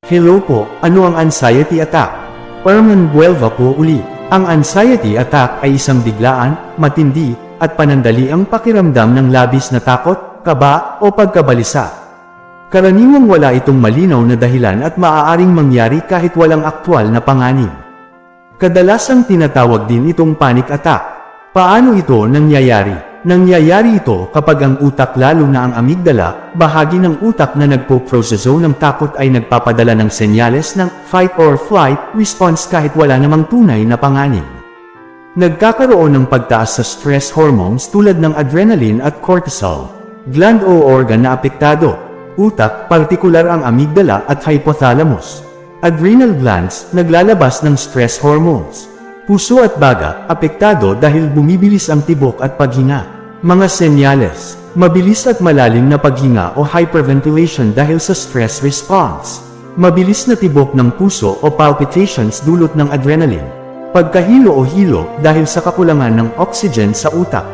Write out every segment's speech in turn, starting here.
Hello po, ano ang anxiety attack? Herman Buelva po uli. Ang anxiety attack ay isang biglaan, matindi, at panandaliang pakiramdam ng labis na takot, kaba, o pagkabalisa. Karaniwang wala itong malinaw na dahilan at maaaring mangyari kahit walang aktwal na panganib. Kadalasang tinatawag din itong panic attack. Paano ito nangyayari? Nangyayari ito kapag ang utak lalo na ang amygdala, bahagi ng utak na nagpo-proseso ng takot ay nagpapadala ng senyales ng fight or flight response kahit wala namang tunay na panganib. Nagkakaroon ng pagtaas sa stress hormones tulad ng adrenaline at cortisol. Gland o organ na apektado. Utak, partikular ang amygdala at hypothalamus. Adrenal glands, naglalabas ng stress hormones. Puso at baga, apektado dahil bumibilis ang tibok at paghinga. Mga senyales, mabilis at malalim na paghinga o hyperventilation dahil sa stress response. Mabilis na tibok ng puso o palpitations dulot ng adrenaline. Pagkahilo o hilo dahil sa kakulangan ng oxygen sa utak.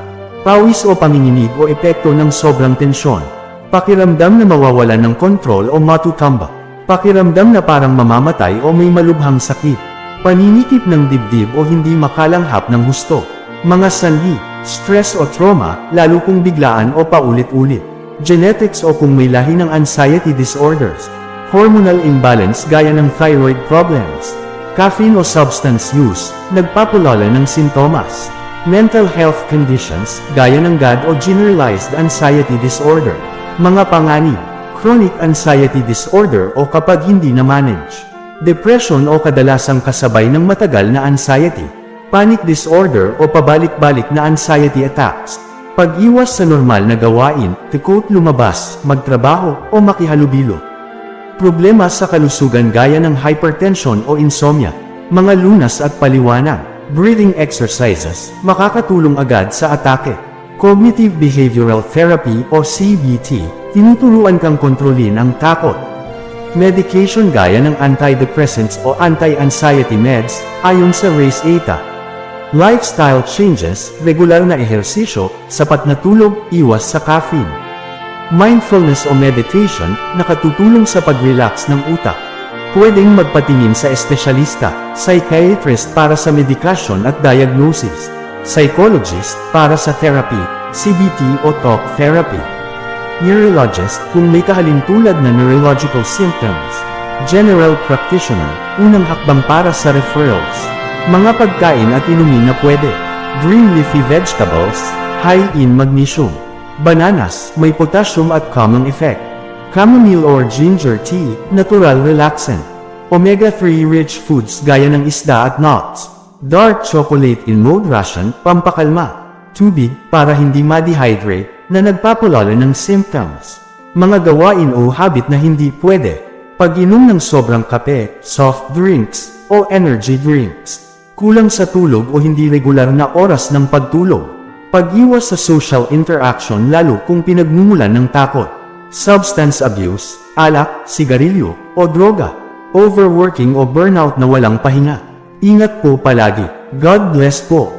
Pawis o panginginig o epekto ng sobrang tensyon. Pakiramdam na mawawalan ng kontrol o matutamba. Pakiramdam na parang mamamatay o may malubhang sakit. Paninikip ng dibdib o hindi makalanghap ng husto. Mga sanhi, stress o trauma, lalo kung biglaan o paulit-ulit. Genetics o kung may lahi ng anxiety disorders. Hormonal imbalance gaya ng thyroid problems. Caffeine o substance use, nagpapalala ng sintomas. Mental health conditions, gaya ng GAD o generalized anxiety disorder. Mga panganib, chronic anxiety disorder o kapag hindi na-manage. Depression o kadalasang kasabay ng matagal na anxiety, panic disorder o pabalik-balik na anxiety attacks, pag-iwas sa normal na gawain, tikot lumabas, magtrabaho o makihalubilo. Problema sa kalusugan gaya ng hypertension o insomnia, mga lunas at paliwanag, breathing exercises, makakatulong agad sa atake. Cognitive Behavioral Therapy o CBT, tinuturuan kang kontrolin ang takot. Medication gaya ng antidepressants o anti-anxiety meds, ayon sa Race Eta. Lifestyle changes, regular na ehersisyo, sapat na tulog, iwas sa caffeine. Mindfulness o meditation, nakatutulong sa pag-relax ng utak. Pwedeng magpatingin sa espesyalista, psychiatrist para sa medikasyon at diagnosis, psychologist para sa therapy, CBT o talk therapy. Neurologist kung may kahalintulad na neurological symptoms. General practitioner, unang hakbang para sa referrals. Mga pagkain at inumin na pwede. Green leafy vegetables, high in magnesium. Bananas, may potassium at calming effect. Chamomile or ginger tea, natural relaxant. Omega-3 rich foods gaya ng isda at nuts. Dark chocolate in moderation, pampakalma. Tubig, para hindi ma-dehydrate, na nagpapalala ng symptoms. Mga gawain o habit na hindi pwede. Pag-inom ng sobrang kape, soft drinks, o energy drinks. Kulang sa tulog o hindi regular na oras ng pagtulog. Pag-iwas sa social interaction lalo kung pinagmumulan ng takot. Substance abuse, alak, sigarilyo, o droga. Overworking o burnout na walang pahinga. Ingat po palagi. God bless po.